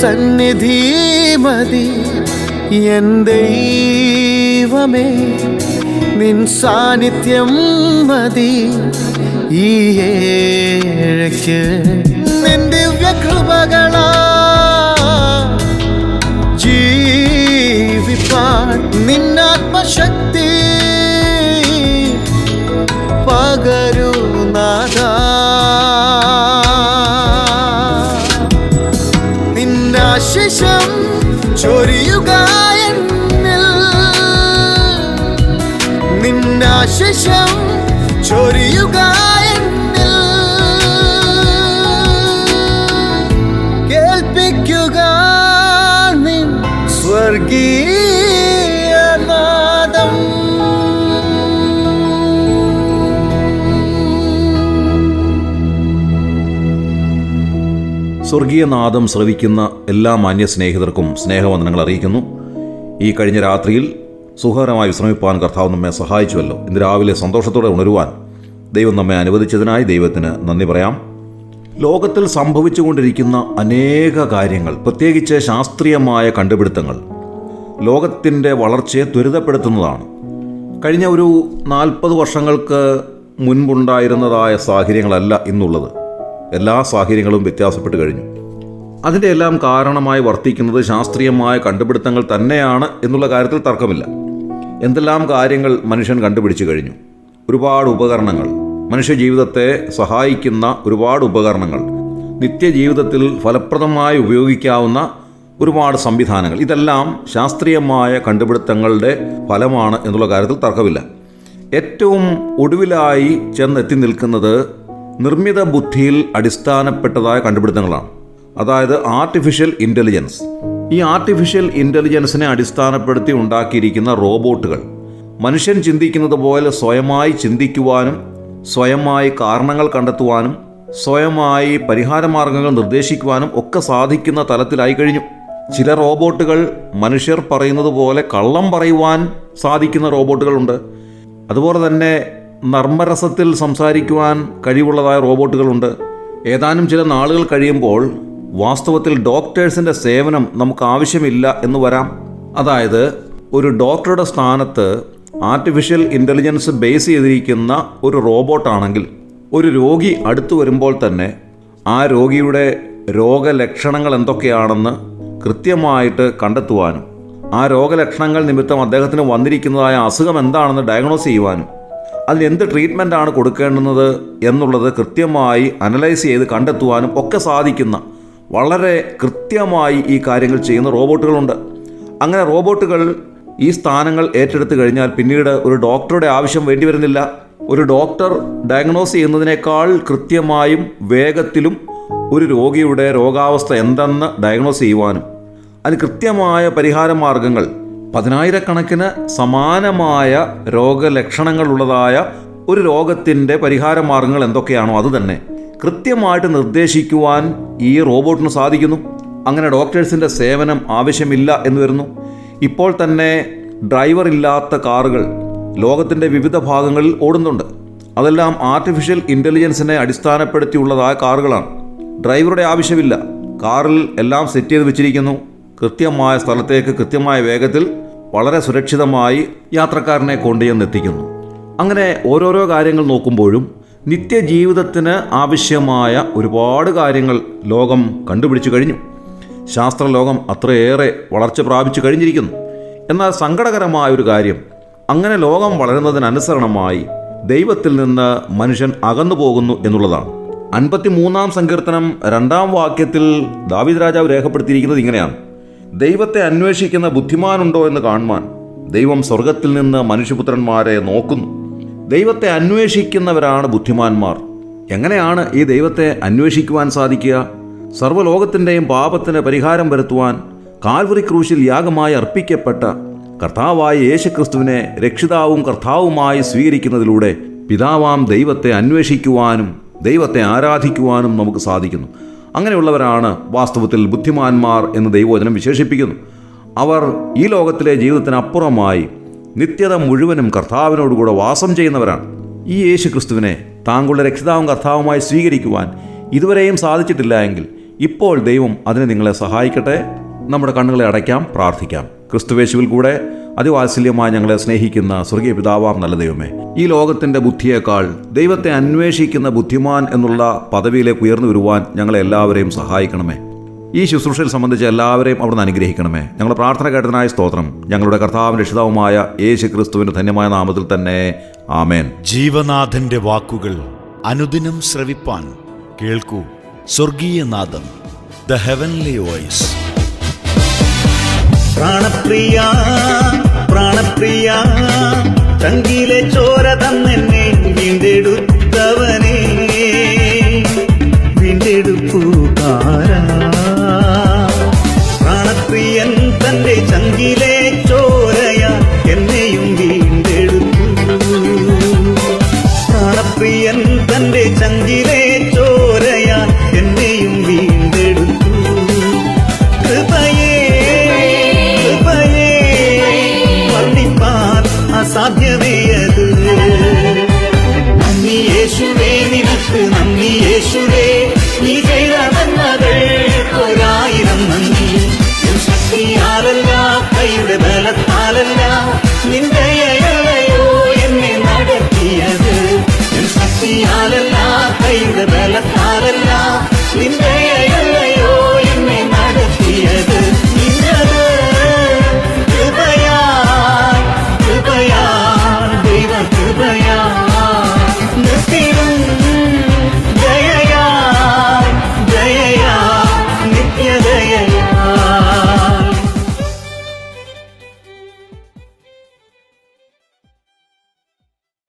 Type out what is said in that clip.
സന്നിധി മതി എൻ ദൈവമേ, നിൻ സാന്നിധ്യം മതി ഈ ഏഴയ്ക്ക്. നിൻ ദിവ്യകൃപകളാ ജീവിപ്പാൻ നിന്നാത്മശക്തി പകരൂ നാഥാ. നിന്നാശിഷം ചൊരിയുക എന്നിൽ, നിന്നാശിഷം ചൊരിയുക എന്നിൽ. കേൾപ്പിക്കുക നിൻ സ്വർഗീയനാദം. സ്വർഗീയനാദം ശ്രവിക്കുന്ന എല്ലാ മാന്യ സ്നേഹിതർക്കും സ്നേഹവന്ദനങ്ങൾ അറിയിക്കുന്നു. ഈ കഴിഞ്ഞ രാത്രിയിൽ സുഖകരമായി വിശ്രമിപ്പാൻ കർത്താവ് നമ്മെ സഹായിച്ചുവല്ലോ. ഇന്ന് രാവിലെ സന്തോഷത്തോടെ ഉണരുവാൻ ദൈവം നമ്മെ അനുവദിച്ചതിനായി ദൈവത്തിന് നന്ദി പറയാം. ലോകത്തിൽ സംഭവിച്ചുകൊണ്ടിരിക്കുന്ന അനേക കാര്യങ്ങൾ, പ്രത്യേകിച്ച് ശാസ്ത്രീയമായ കണ്ടുപിടുത്തങ്ങൾ, ലോകത്തിൻ്റെ വളർച്ചയെ ത്വരിതപ്പെടുത്തുന്നതാണ്. കഴിഞ്ഞ ഒരു 40 വർഷങ്ങൾക്ക് മുൻപുണ്ടായിരുന്നതായ സാഹചര്യങ്ങളല്ല ഇന്നുള്ളത്. എല്ലാ സാഹചര്യങ്ങളും വ്യത്യാസപ്പെട്ട് കഴിഞ്ഞു. അതിൻ്റെ എല്ലാം കാരണമായി വർത്തിക്കുന്നത് ശാസ്ത്രീയമായ കണ്ടുപിടുത്തങ്ങൾ തന്നെയാണ് എന്നുള്ള കാര്യത്തിൽ തർക്കമില്ല. എന്തെല്ലാം കാര്യങ്ങൾ മനുഷ്യൻ കണ്ടുപിടിച്ചു കഴിഞ്ഞു. ഒരുപാട് ഉപകരണങ്ങൾ, മനുഷ്യജീവിതത്തെ സഹായിക്കുന്ന ഒരുപാട് ഉപകരണങ്ങൾ, നിത്യജീവിതത്തിൽ ഫലപ്രദമായി ഉപയോഗിക്കാവുന്ന ഒരുപാട് സംവിധാനങ്ങൾ, ഇതെല്ലാം ശാസ്ത്രീയമായ കണ്ടുപിടുത്തങ്ങളുടെ ഫലമാണ് എന്നുള്ള കാര്യത്തിൽ തർക്കമില്ല. ഏറ്റവും ഒടുവിലായി ചെന്നെത്തി നിൽക്കുന്നത് നിർമ്മിത ബുദ്ധിയിൽ അടിസ്ഥാനപ്പെട്ടതായ കണ്ടുപിടുത്തങ്ങളാണ്. അതായത് ആർട്ടിഫിഷ്യൽ ഇൻ്റലിജൻസ്. ഈ ആർട്ടിഫിഷ്യൽ ഇൻ്റലിജൻസിനെ അടിസ്ഥാനപ്പെടുത്തി ഉണ്ടാക്കിയിരിക്കുന്ന റോബോട്ടുകൾ മനുഷ്യൻ ചിന്തിക്കുന്നത് പോലെ സ്വയമായി ചിന്തിക്കുവാനും സ്വയമായി കാരണങ്ങൾ കണ്ടെത്തുവാനും സ്വയമായി പരിഹാരമാർഗങ്ങൾ നിർദ്ദേശിക്കുവാനും ഒക്കെ സാധിക്കുന്ന തലത്തിലായി കഴിഞ്ഞു. ചില റോബോട്ടുകൾ മനുഷ്യർ പറയുന്നത് പോലെ കള്ളം പറയുവാൻ സാധിക്കുന്ന റോബോട്ടുകളുണ്ട്. അതുപോലെ തന്നെ നർമ്മരസത്തിൽ സംസാരിക്കുവാൻ കഴിവുള്ളതായ റോബോട്ടുകളുണ്ട്. ഏതാനും ചില നാളുകൾ കഴിയുമ്പോൾ വാസ്തവത്തിൽ ഡോക്ടേഴ്സിൻ്റെ സേവനം നമുക്ക് ആവശ്യമില്ല എന്ന് വരാം. അതായത് ഒരു ഡോക്ടറുടെ സ്ഥാനത്ത് ആർട്ടിഫിഷ്യൽ ഇൻ്റലിജൻസ് ബേസ് ചെയ്തിരിക്കുന്ന ഒരു റോബോട്ടാണെങ്കിൽ ഒരു രോഗി അടുത്തു വരുമ്പോൾ തന്നെ ആ രോഗിയുടെ രോഗലക്ഷണങ്ങൾ എന്തൊക്കെയാണെന്ന് കൃത്യമായിട്ട് കണ്ടെത്തുവാനും ആ രോഗലക്ഷണങ്ങൾ നിമിത്തം അദ്ദേഹത്തിന് വന്നിരിക്കുന്നതായ അസുഖം എന്താണെന്ന് ഡയഗ്നോസ് ചെയ്യുവാനും അതിനെന്ത് ട്രീറ്റ്മെൻറ്റാണ് കൊടുക്കേണ്ടുന്നത് എന്നുള്ളത് കൃത്യമായി അനലൈസ് ചെയ്ത് കണ്ടെത്തുവാനും ഒക്കെ സാധിക്കുന്ന വളരെ കൃത്യമായി ഈ കാര്യങ്ങൾ ചെയ്യുന്ന റോബോട്ടുകളുണ്ട്. അങ്ങനെ റോബോട്ടുകൾ ഈ സ്ഥാനങ്ങൾ ഏറ്റെടുത്തു കഴിഞ്ഞാൽ പിന്നീട് ഒരു ഡോക്ടറുടെ ആവശ്യം വേണ്ടി വരുന്നില്ല. ഒരു ഡോക്ടർ ഡയഗ്നോസ് ചെയ്യുന്നതിനേക്കാൾ കൃത്യമായും വേഗത്തിലും ഒരു രോഗിയുടെ രോഗാവസ്ഥ എന്തെന്ന് ഡയഗ്നോസ് ചെയ്യുവാനും അതിന് കൃത്യമായ പരിഹാര മാർഗങ്ങൾ, 10,000-കണക്കിന് സമാനമായ രോഗലക്ഷണങ്ങളുള്ളതായ ഒരു രോഗത്തിൻ്റെ പരിഹാര മാർഗങ്ങൾ എന്തൊക്കെയാണോ അത് തന്നെ കൃത്യമായിട്ട് നിർദ്ദേശിക്കുവാൻ ഈ റോബോട്ടിന് സാധിക്കുന്നു. അങ്ങനെ ഡോക്ടേഴ്സിൻ്റെ സേവനം ആവശ്യമില്ല എന്ന് വരുന്നു. ഇപ്പോൾ തന്നെ ഡ്രൈവർ ഇല്ലാത്ത കാറുകൾ ലോകത്തിൻ്റെ വിവിധ ഭാഗങ്ങളിൽ ഓടുന്നുണ്ട്. അതെല്ലാം ആർട്ടിഫിഷ്യൽ ഇൻ്റലിജൻസിനെ അടിസ്ഥാനപ്പെടുത്തിയുള്ളതായ കാറുകളാണ്. ഡ്രൈവറുടെ ആവശ്യമില്ല. കാറിൽ എല്ലാം സെറ്റ് ചെയ്ത് വെച്ചിരിക്കുന്നു. കൃത്യമായ സ്ഥലത്തേക്ക് കൃത്യമായ വേഗത്തിൽ വളരെ സുരക്ഷിതമായി യാത്രക്കാരനെ കൊണ്ടുചെന്നെത്തിക്കുന്നു. അങ്ങനെ ഓരോരോ കാര്യങ്ങൾ നോക്കുമ്പോഴും നിത്യജീവിതത്തിന് ആവശ്യമായ ഒരുപാട് കാര്യങ്ങൾ ലോകം കണ്ടുപിടിച്ചു കഴിഞ്ഞു. ശാസ്ത്രലോകം അത്രയേറെ വളർച്ച പ്രാപിച്ചു കഴിഞ്ഞിരിക്കുന്നു. എന്നാൽ സങ്കടകരമായ ഒരു കാര്യം, അങ്ങനെ ലോകം വളരുന്നതിനനുസരണമായി ദൈവത്തിൽ നിന്ന് മനുഷ്യൻ അകന്നു പോകുന്നു എന്നുള്ളതാണ്. 53-ാം സങ്കീർത്തനം 2-ാം വാക്യത്തിൽ ദാവീദ് രാജാവ് രേഖപ്പെടുത്തിയിരിക്കുന്നത് ഇങ്ങനെയാണ്: ദൈവത്തെ അന്വേഷിക്കുന്ന ബുദ്ധിമാനുണ്ടോ എന്ന് കാണുവാൻ ദൈവം സ്വർഗത്തിൽ നിന്ന് മനുഷ്യപുത്രന്മാരെ നോക്കുന്നു. ദൈവത്തെ അന്വേഷിക്കുന്നവരാണ് ബുദ്ധിമാന്മാർ. എങ്ങനെയാണ് ഈ ദൈവത്തെ അന്വേഷിക്കുവാൻ സാധിക്കുക? സർവ്വലോകത്തിൻ്റെയും പാപത്തിന് പരിഹാരം വരുത്തുവാൻ കാൽവറി ക്രൂശിൽ യാഗമായി അർപ്പിക്കപ്പെട്ട കർത്താവായ യേശുക്രിസ്തുവിനെ രക്ഷിതാവും കർത്താവുമായി സ്വീകരിക്കുന്നതിലൂടെ പിതാവാം ദൈവത്തെ അന്വേഷിക്കുവാനും ദൈവത്തെ ആരാധിക്കുവാനും നമുക്ക് സാധിക്കുന്നു. അങ്ങനെയുള്ളവരാണ് വാസ്തവത്തിൽ ബുദ്ധിമാന്മാർ എന്ന് ദൈവവചനം വിശേഷിപ്പിക്കുന്നു. അവർ ഈ ലോകത്തിലെ ജീവിതത്തിനപ്പുറമായി നിത്യത മുഴുവനും കർത്താവിനോടുകൂടെ വാസം ചെയ്യുന്നവരാണ്. ഈ യേശു ക്രിസ്തുവിനെ താങ്കളുടെ രക്ഷിതാവും കർത്താവുമായി സ്വീകരിക്കുവാൻ ഇതുവരെയും സാധിച്ചിട്ടില്ല എങ്കിൽ ഇപ്പോൾ ദൈവം അതിന് നിങ്ങളെ സഹായിക്കട്ടെ. നമ്മുടെ കണ്ണുകളെ അടയ്ക്കാം, പ്രാർത്ഥിക്കാം. ക്രിസ്തുവേശുവിൽ കൂടെ അതിവാത്സല്യമായി ഞങ്ങളെ സ്നേഹിക്കുന്ന സ്വർഗീയ പിതാവാം നല്ല ദൈവമേ, ഈ ലോകത്തിൻ്റെ ബുദ്ധിയേക്കാൾ ദൈവത്തെ അന്വേഷിക്കുന്ന ബുദ്ധിമാൻ എന്നുള്ള പദവിയിലേക്ക് ഉയർന്നു വരുവാൻ ഞങ്ങളെ എല്ലാവരെയും സഹായിക്കണമേ. ഈ ശുശ്രൂഷയിൽ സംബന്ധിച്ച് എല്ലാവരെയും അവിടുന്ന് അനുഗ്രഹിക്കണമേ. ഞങ്ങളുടെ പ്രാർത്ഥന കേട്ടതിനായ സ്തോത്രം. ഞങ്ങളുടെ കർത്താവും രക്ഷിതാവുമായ യേശു ക്രിസ്തുവിൻ്റെ ധന്യമായ നാമത്തിൽ തന്നെ ആമേൻ. ജീവനാഥന്റെ വാക്കുകൾ അനുദിനം ശ്രവിപ്പാൻ കേൾക്കൂ സ്വർഗീയനാദം, ദ ഹെവൻലി വോയിസ്. പ്രാണപ്രിയ പ്രാണപ്രിയ ചങ്കിലെ ചോര തന്നെന്നെ വീണ്ടെടുത്തവനെ, വീണ്ടെടുപ്പുകാരാ. പ്രാണപ്രിയൻ തന്റെ ചങ്കിലെ ചോരയാ എന്നെയും വീണ്ടെടുത്തു. പ്രാണപ്രിയൻ തന്റെ ചങ്കിലെ ചോരയാ എന്നെയും വീണ്ടെടുത്തു. കൃപയേ അസാധ്യമേയത്. നന്ദി യേശുവേ, നിനക്ക് നന്ദി യേശുവേ, നീ ചെയ്ത നന്മകൾ ഒരായിരം നന്ദി. ശക്തിയാലല്ല, കൈയുടെ ബലത്താലല്ല, നിന്റെ അയലയോ എന്നെ നടത്തിയത്. ശക്തിയാലല്ല, കൈയുടെ ബലത്താലല്ല, നിന്റെ